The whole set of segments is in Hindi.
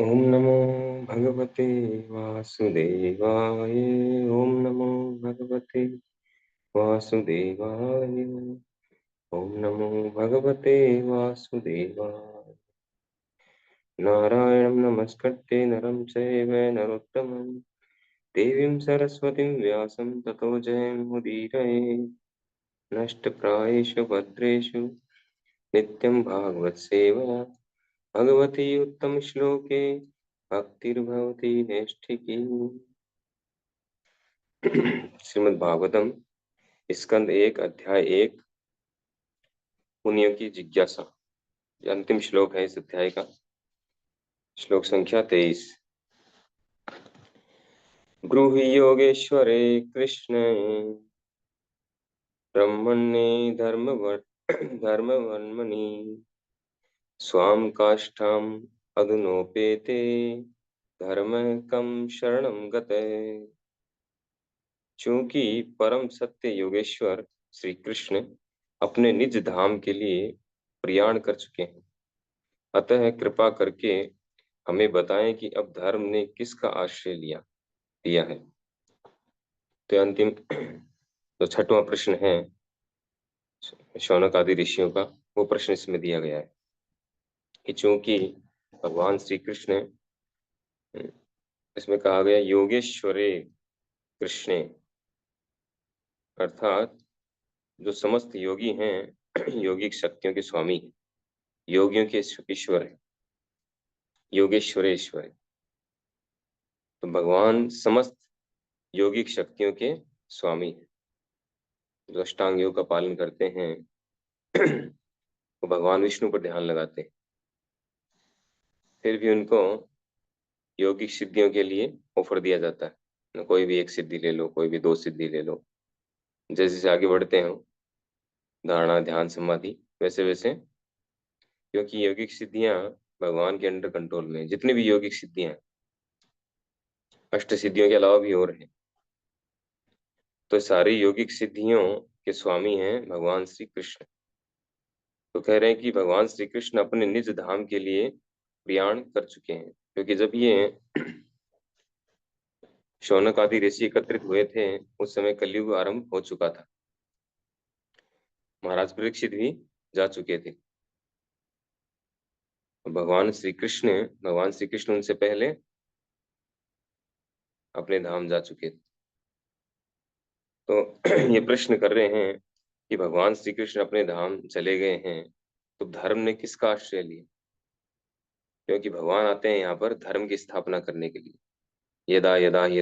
ओम नमो भगवते वासुदेवाय। ओम नमो भगवते वासुदेवाय। ओम नमो भगवते वासुदेवाय। नारायणं नमस्कृत्य नरं चैव नरोत्तमं देवीं सरस्वतीं व्यासं ततो जयमुदीरये। नष्टप्रायेषु भद्रेषु नित्यं भागवत सेवया भगवती उत्तम श्लोके भक्तिर्भवती नैष्ठिकी। श्रीमद् भागवतम स्कंद 1 अध्याय 1 पुण्य की जिज्ञासा। ये अंतिम श्लोक है इस अध्याय का। श्लोक संख्या 23। ब्रूहि योगेश्वरे कृष्ण ब्रह्मण्ये धर्मवर्मणि स्वाम काष्ठाम अधुनोपेते धर्म कम शरणं गते। चूंकि परम सत्य योगेश्वर श्री कृष्ण अपने निज धाम के लिए प्रयाण कर चुके हैं, अतः कृपा करके हमें बताएं कि अब धर्म ने किसका आश्रय लिया है। तो अंतिम जो छठवां प्रश्न है शौनक आदि ऋषियों का, वो प्रश्न इसमें दिया गया है कि चूंकि भगवान श्री कृष्ण, इसमें कहा गया योगेश्वरे कृष्णे, अर्थात जो समस्त योगी हैं योगिक शक्तियों के स्वामी, योगियों के ईश्वर है, योगेश्वरेश्वर है। तो भगवान समस्त योगिक शक्तियों के स्वामी हैं। जो अष्टांग योग का पालन करते हैं वो भगवान विष्णु पर ध्यान लगाते हैं, फिर भी उनको योगिक सिद्धियों के लिए ऑफर दिया जाता है ना, कोई भी एक सिद्धि ले लो, कोई भी दो सिद्धि ले लो। जैसे जैसे आगे बढ़ते हो धारणा ध्यान समाधि, वैसे वैसे, क्योंकि यौगिक सिद्धियां भगवान के अंडर कंट्रोल में, जितनी भी यौगिक सिद्धियां, अष्ट सिद्धियों के अलावा भी और हैं, तो सारी यौगिक सिद्धियों के स्वामी हैं भगवान श्री कृष्ण। तो कह रहे हैं कि भगवान श्री कृष्ण अपने निज धाम के लिए प्रयाण कर चुके हैं, क्योंकि जब ये शौनक आदि ऋषि एकत्रित हुए थे उस समय कलयुग आरंभ हो चुका था, महाराज परीक्षित भी जा चुके थे। भगवान श्री कृष्ण उनसे पहले अपने धाम जा चुके थे। तो ये प्रश्न कर रहे हैं कि भगवान श्री कृष्ण अपने धाम चले गए हैं, तो धर्म ने किसका आश्रय लिया? क्योंकि भगवान आते हैं यहाँ पर धर्म की स्थापना करने के लिए। यदा यदा ही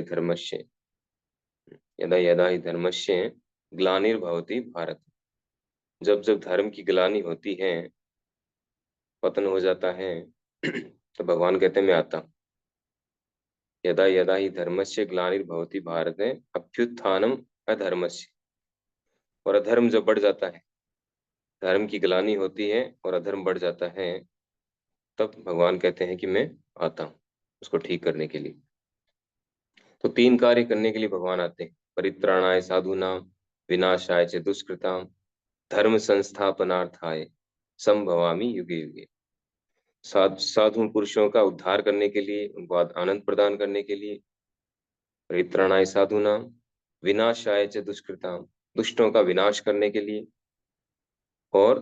धर्मस्य ग्लानिर्भवति भारत। जब जब धर्म की ग्लानि होती है, पतन हो जाता है, तो भगवान कहते हैं मैं आता हूँ। यदा यदा ही धर्मस्य ग्लानिर्भवति भारत है अभ्युत्थानम अधर्मस्य। और अधर्म जब बढ़ जाता है, धर्म की ग्लानि होती है और अधर्म बढ़ जाता है, तब भगवान कहते हैं कि मैं आता हूँ उसको ठीक करने के लिए। तो तीन कार्य करने के लिए भगवान आते हैं: परित्राणाय साधूनाम, विनाशाय च दुष्कृताम, धर्म संस्थापनार्थाय संभवामि युगे युगे। साधु पुरुषों का उद्धार करने के लिए, उनको आनंद प्रदान करने के लिए, परित्राणाय साधूनाम, विनाशाय च दुष्कृताम, दुष्टों का विनाश करने के लिए, और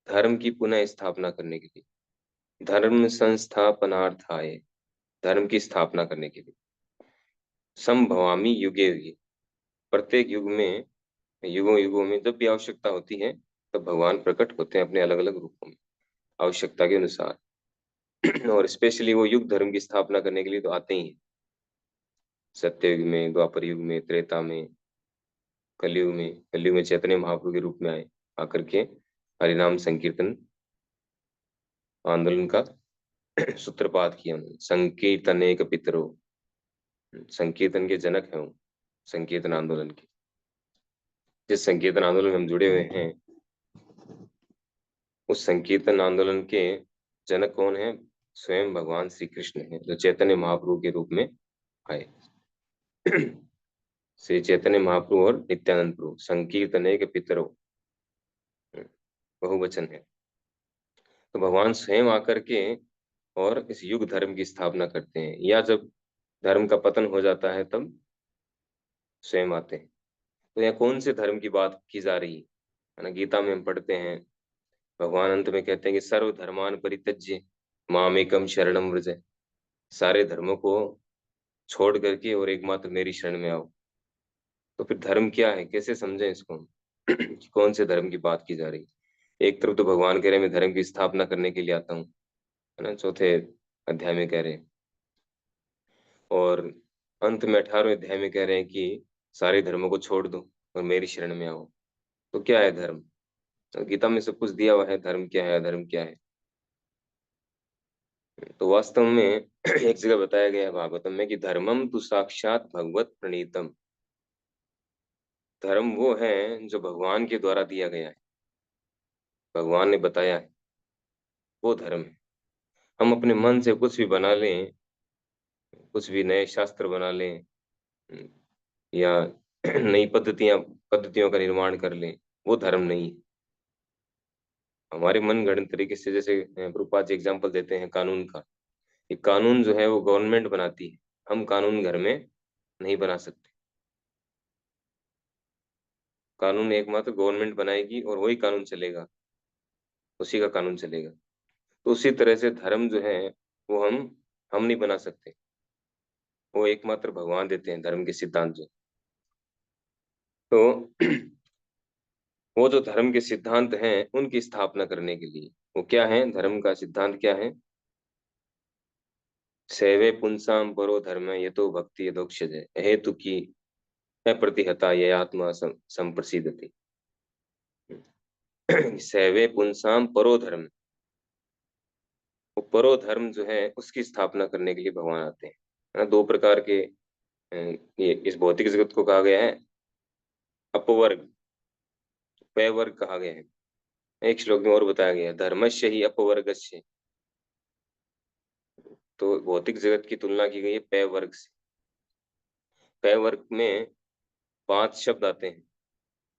धर्म की पुनः स्थापना करने के लिए, धर्म संस्थापनार्थाय, धर्म की स्थापना करने के लिए, संभवामी युगे युगे, प्रत्येक युग में, युगों युगों में जब भी आवश्यकता होती है तब भगवान प्रकट होते हैं अपने अलग अलग रूपों में, आवश्यकता के अनुसार। और स्पेशली वो युग धर्म की स्थापना करने के लिए तो आते ही हैं। सत्ययुग में, द्वापर युग में, त्रेता में, कलयुग में चैतन्य महाप्रभु के रूप में आए, आकर के हरिनाम संकीर्तन आंदोलन का सूत्रपात किया उन्होंने। संकीर्तन एक पितरो, संकीर्तन के जनक हैं वो, संकीर्तन आंदोलन के। जिस संकीर्तन आंदोलन में हम जुड़े हुए हैं, उस संकीर्तन आंदोलन के जनक कौन है? स्वयं भगवान श्री कृष्ण हैं, जो चैतन्य महाप्रभु के रूप में आए। श्री चैतन्य महाप्रभु और नित्यानंद प्रभु, संकीर्तन एक पितरो, बहुवचन है। तो भगवान स्वयं आकर के और इस युग धर्म की स्थापना करते हैं, या जब धर्म का पतन हो जाता है तब स्वयं आते हैं। तो यहाँ कौन से धर्म की बात की जा रही है ना? गीता में हम पढ़ते हैं, भगवान अंत में कहते हैं कि सर्व धर्मान परित्यज्य मामेकम शरणम व्रज। सारे धर्मों को छोड़ करके और एकमात्र मेरी शरण में आओ। तो फिर धर्म क्या है, कैसे समझें इसको हम? कि कौन से धर्म की बात की जा रही है? एक तरफ तो भगवान कह रहे हैं मैं धर्म की स्थापना करने के लिए आता हूँ, है ना, चौथे अध्याय में कह रहे हैं, और अंत में 18वें अध्याय में कह रहे हैं कि सारे धर्मों को छोड़ दो और मेरी शरण में आओ। तो क्या है धर्म? तो गीता में सब कुछ दिया हुआ है, धर्म क्या है, अधर्म क्या है। तो वास्तव में एक जगह बताया गया है भागवतम में कि धर्मम तु साक्षात भगवत प्रणीतम। धर्म वो है जो भगवान के द्वारा दिया गया है, भगवान ने बताया है, वो धर्म है। हम अपने मन से कुछ भी बना लें, कुछ भी नए शास्त्र बना लें, या नई पद्धतियों का निर्माण कर लें, वो धर्म नहीं है। हमारे मन गढ़ंत तरीके से, जैसे प्रभुपाद जी एग्जाम्पल देते हैं कानून का, ये कानून जो है वो गवर्नमेंट बनाती है, हम कानून घर में नहीं बना सकते। कानून एकमात्र गवर्नमेंट बनाएगी और वही कानून चलेगा, उसी का कानून चलेगा। तो उसी तरह से धर्म जो है वो हम नहीं बना सकते, वो एकमात्र भगवान देते हैं धर्म के सिद्धांत जो। तो वो जो धर्म के सिद्धांत हैं उनकी स्थापना करने के लिए, वो क्या है, धर्म का सिद्धांत क्या है? सेवे पुंसाम परो धर्म ये तो भक्ति यदोक्षज हेतु की अप्रतिहता ये आत्मा संप्रसिद्धति। सेवे पुंसाम परो धर्म, वो परो धर्म जो है उसकी स्थापना करने के लिए भगवान आते हैं, है ना। दो प्रकार के ये इस भौतिक जगत को कहा गया है अपवर्ग, पैवर्ग कहा गया है। एक श्लोक में और बताया गया है धर्मस्य ही अपवर्गस्य। तो भौतिक जगत की तुलना की गई है पैवर्ग से। पैवर्ग में 5 शब्द आते हैं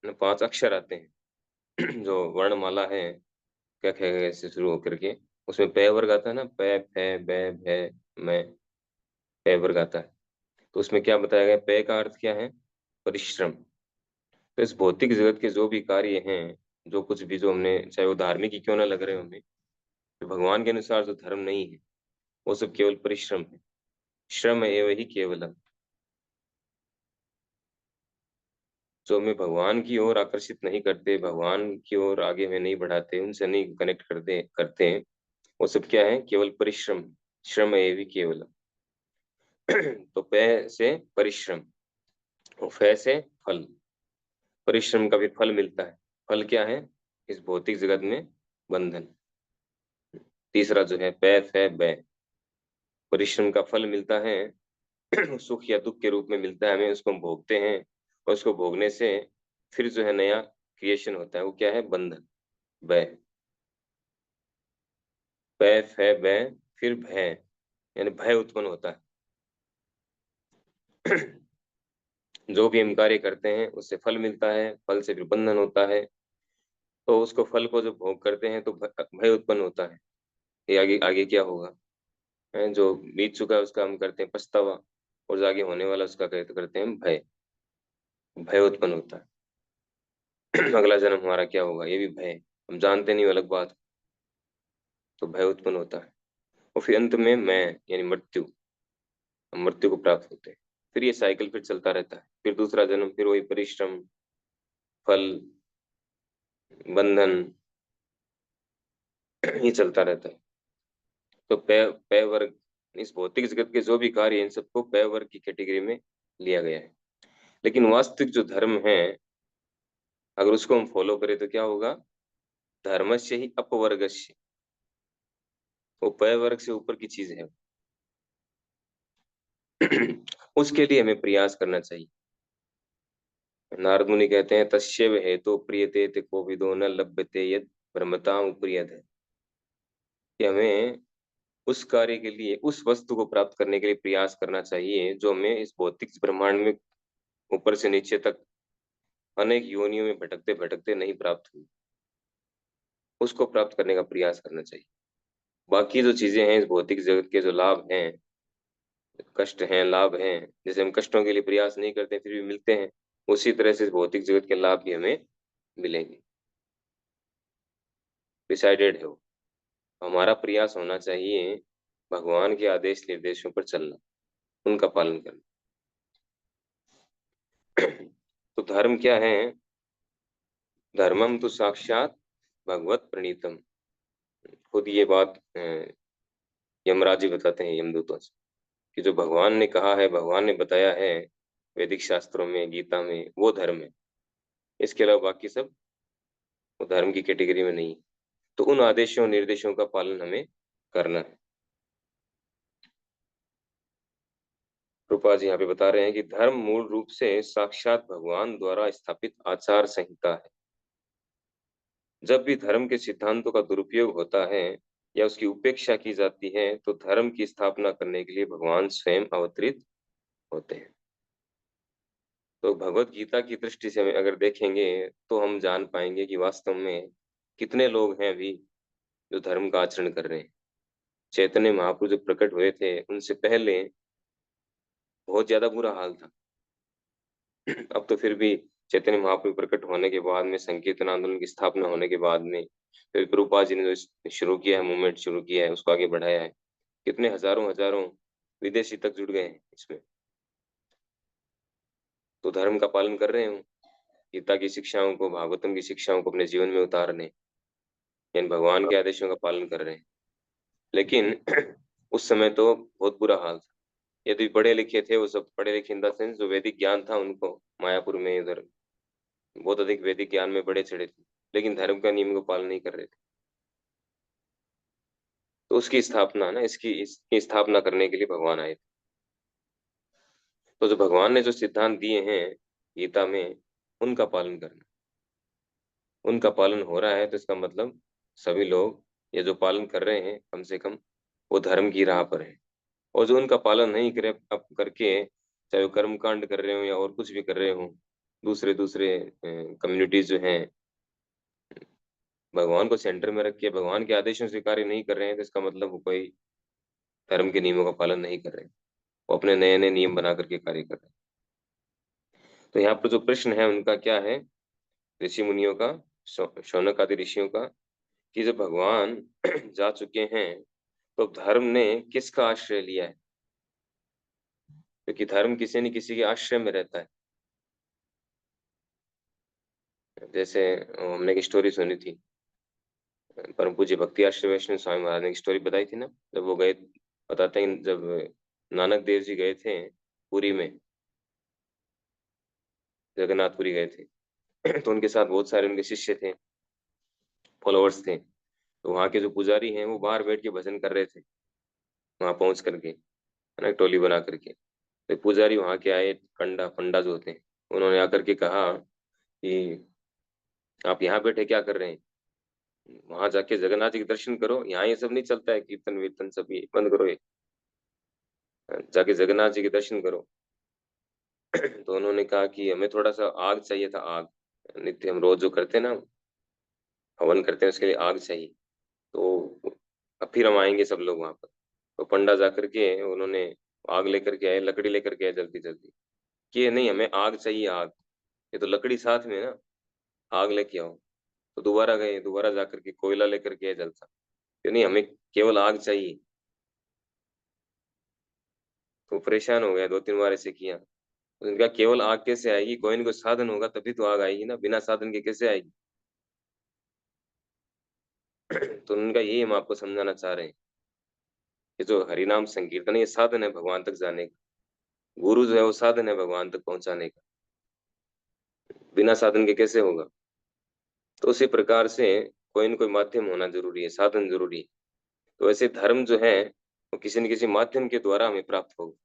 ना, 5 अक्षर आते हैं जो वर्णमाला है, क्या कहेगा से शुरू होकर के, उसमें पै वर्ग आता है ना, पै फै बै भै मैं, पै वर्ग आता है। तो उसमें क्या बताया गया, पै का अर्थ क्या है, परिश्रम। तो इस भौतिक जगत के जो भी कार्य हैं, जो कुछ भी जो हमने, चाहे वो धार्मिक ही क्यों ना लग रहे हो हमें, तो भगवान के अनुसार जो धर्म नहीं है वो सब केवल परिश्रम है। श्रम एवं ही केवलम। जो हमें भगवान की ओर आकर्षित नहीं करते, भगवान की ओर आगे में नहीं बढ़ाते, उनसे नहीं कनेक्ट करते हैं, वो सब क्या है, केवल परिश्रम। श्रम एवं केवलम। तो पै से परिश्रम और फै से फल। परिश्रम का भी फल मिलता है। फल क्या है इस भौतिक जगत में? बंधन। तीसरा जो है पै फै बै, परिश्रम का फल मिलता है सुख या दुख के रूप में मिलता है हमें, उसको हम भोगते हैं, और उसको भोगने से फिर जो है नया क्रिएशन होता है, वो क्या है, बंधन, बै। पै फै बै, फिर भय, यानी भय उत्पन्न होता है। जो भी हम कार्य करते हैं उससे फल मिलता है, फल से फिर बंधन होता है। तो उसको फल को जब भोग करते हैं तो भय उत्पन्न होता है, ये आगे आगे क्या होगा, जो बीत चुका है उसका हम करते हैं पछतावा, और जो आगे होने वाला उसका कहते करते हैं भय। भय उत्पन्न होता है। अगला जन्म हमारा क्या होगा ये भी भय, हम जानते नहीं, वो अलग बात। तो भय उत्पन्न होता है, और फिर अंत में मैं, यानी मृत्यु, हम मृत्यु को प्राप्त होते हैं। फिर ये साइकिल फिर चलता रहता है, फिर दूसरा जन्म, फिर वही परिश्रम, फल, बंधन, ये चलता रहता है। तो पै वर्ग, इस भौतिक जगत के जो भी कार्य हैं, इन सबको पै वर्ग की कैटेगरी में लिया गया है। लेकिन वास्तविक जो धर्म है, अगर उसको हम फॉलो करें तो क्या होगा, धर्मस्य ही अपवर्गस्य, वो पै वर्ग से ऊपर की चीज है। उसके लिए हमें प्रयास करना चाहिए। नारद मुनि कहते हैं तस्यैव हेतु प्रियते ते कोविदो न लभ्यते यद ब्रह्मताम उपरियत है, कि हमें उस कार्य के लिए, उस वस्तु को प्राप्त करने के लिए प्रयास करना चाहिए जो हमें इस भौतिक ब्रह्मांड में ऊपर से नीचे तक अनेक योनियों में भटकते भटकते नहीं प्राप्त हुई, उसको प्राप्त करने का प्रयास करना चाहिए। बाकी जो चीजें हैं इस भौतिक जगत के, जो लाभ हैं, कष्ट हैं, लाभ हैं, जैसे हम कष्टों के लिए प्रयास नहीं करते फिर भी मिलते हैं, उसी तरह से इस भौतिक जगत के लाभ भी हमें मिलेंगे। डिसाइडेड है वो। हमारा प्रयास होना चाहिए भगवान के आदेश निर्देशों पर चलना, उनका पालन करना। तो धर्म क्या है? धर्मम तो साक्षात भगवत प्रणीतम। खुद ये बात यमराज जी बताते हैं यमदूतों से, कि जो भगवान ने कहा है, भगवान ने बताया है वैदिक शास्त्रों में, गीता में, वो धर्म है। इसके अलावा बाकी सब वो धर्म की कैटेगरी में नहीं है। तो उन आदेशों निर्देशों का पालन हमें करना है। रूपा जी यहाँ पे बता रहे हैं कि धर्म मूल रूप से साक्षात भगवान द्वारा स्थापित आचार संहिता है। जब भी धर्म के सिद्धांतों का दुरुपयोग होता है या उसकी उपेक्षा की जाती है, तो धर्म की स्थापना करने के लिए भगवान स्वयं अवतरित होते हैं। तो भगवत गीता की दृष्टि से हमें अगर देखेंगे तो हम जान पाएंगे कि वास्तव में कितने लोग हैं अभी जो धर्म का आचरण कर रहे हैं। चैतन्य महाप्रभु जो प्रकट हुए थे उनसे पहले बहुत ज्यादा बुरा हाल था। अब तो फिर भी चैतन्य महाप्रभु प्रकट होने के बाद में, संकीर्तन आंदोलन की स्थापना होने के बाद में, फिर प्रभुपाद जी ने जो शुरू किया है, मूवमेंट शुरू किया है, उसको आगे बढ़ाया है, कितने हजारों हजारों विदेशी तक जुड़ गए हैं इसमें। तो धर्म का पालन कर रहे हो, गीता की शिक्षाओं को, भागवतम की शिक्षाओं को अपने जीवन में उतारने, यानी भगवान के आदेशों का पालन कर रहे हैं। लेकिन उस समय तो बहुत बुरा हाल था। यदि पढ़े लिखे थे वो सब, पढ़े लिखे इन द सेंस जो वैदिक ज्ञान था उनको, मायापुर में उधर बहुत अधिक वैदिक ज्ञान में बड़े चढ़े थे, लेकिन धर्म का नियम को पालन नहीं कर रहे थे। तो उसकी स्थापना ना, इसकी स्थापना करने के लिए भगवान आए थे। तो जो भगवान ने जो सिद्धांत दिए हैं गीता में, उनका पालन करना, उनका पालन हो रहा है तो इसका मतलब सभी लोग ये जो पालन कर रहे हैं कम से कम वो धर्म की राह पर है। और जो उनका पालन नहीं करे अब करके, चाहे वो कर्म कांड कर रहे हो या और कुछ भी कर रहे हो, दूसरे दूसरे कम्युनिटीज जो हैं, भगवान को सेंटर में रख के भगवान के आदेशों से कार्य नहीं कर रहे हैं, तो इसका मतलब वो कोई धर्म के नियमों का पालन नहीं कर रहे हैं। वो अपने नए नए नियम बना करके कार्य कर रहे हैं। तो यहाँ पर जो प्रश्न है उनका क्या है, ऋषि मुनियों का, शौनक आदि ऋषियों का, कि जब भगवान जा चुके हैं तो धर्म ने किसका आश्रय लिया है? क्योंकि धर्म किसी न किसी के आश्रय में रहता है। जैसे हमने एक स्टोरी सुनी थी, परम पूज्य भक्ति आश्रय वैष्णव स्वामी महाराज ने एक स्टोरी बताई थी ना, जब वो गए, बताते हैं जब नानक देव जी गए थे पुरी में, जगन्नाथपुरी गए थे तो उनके साथ बहुत सारे उनके शिष्य थे, फॉलोअर्स थे। तो वहाँ के जो पुजारी हैं वो बाहर बैठ के भजन कर रहे थे, वहां पहुंच करके, है ना, टोली बना करके। तो पुजारी वहां के आए, पंडा पंडा जो होते हैं, उन्होंने आकर के कहा कि आप यहाँ बैठे क्या कर रहे हैं, वहां जाके जगन्नाथ जी के दर्शन करो, यहाँ ये सब नहीं चलता है, कीर्तन वीर्तन सब ये बंद करो, ये जाके जगन्नाथ जी के दर्शन करो। तो उन्होंने कहा कि हमें थोड़ा सा आग चाहिए था, आग, नित्य हम रोज जो करते हैं ना, हवन करते हैं, उसके लिए आग चाहिए। तो अब फिर हम आएंगे सब लोग वहां पर। तो पंडा जा करके उन्होंने आग लेकर के आए, लकड़ी लेकर के आए जल्दी जल्दी, कि ये नहीं, हमें आग चाहिए, आग, ये तो लकड़ी साथ में है ना, आग लेके आओ। तो दोबारा गए, दोबारा जा करके कोयला लेकर के आए जलता, कि नहीं, हमें केवल आग चाहिए। तो परेशान हो गया, दो तीन बार ऐसे किया। तो उनका केवल आग कैसे आएगी, कोई ना कोई साधन होगा तभी तो आग आएगी ना, बिना साधन के कैसे आएगी? तो उनका यही हम आपको समझाना चाह रहे हैं कि जो हरिनाम संकीर्तन है, ये साधन है भगवान तक जाने का। गुरु जो है वो साधन है भगवान तक पहुंचाने का, बिना साधन के कैसे होगा? तो उसी प्रकार से कोई न कोई माध्यम होना जरूरी है, साधन जरूरी है। तो वैसे धर्म जो है वो किसी न किसी माध्यम के द्वारा हमें प्राप्त होगा।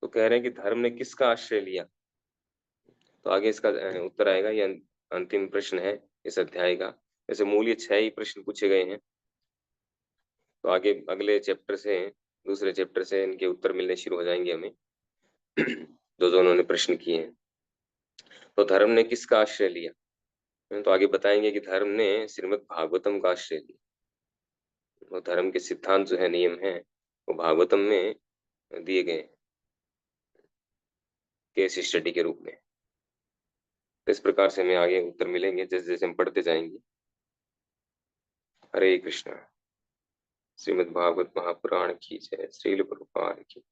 तो कह रहे हैं कि धर्म ने किसका आश्रय लिया? तो आगे इसका उत्तर आएगा, ये अंतिम प्रश्न है इस अध्याय का। वैसे मूल ये 6 ही प्रश्न पूछे गए हैं। तो आगे अगले चैप्टर से, दूसरे चैप्टर से इनके उत्तर मिलने शुरू हो जाएंगे हमें, जो जो उन्होंने प्रश्न किए हैं। तो धर्म ने किसका आश्रय लिया? तो आगे बताएंगे कि धर्म ने श्रीमद् भागवतम का आश्रय लिया। वो धर्म के सिद्धांत जो है, नियम हैं, वो भागवतम में दिए गए हैं केस स्टडी के रूप में। तो इस प्रकार से हमें आगे उत्तर मिलेंगे जैसे-जैसे हम पढ़ते जाएँगे। हरे कृष्णा। श्रीमद् भागवत महापुराण की जय। श्रील प्रभुपाद की।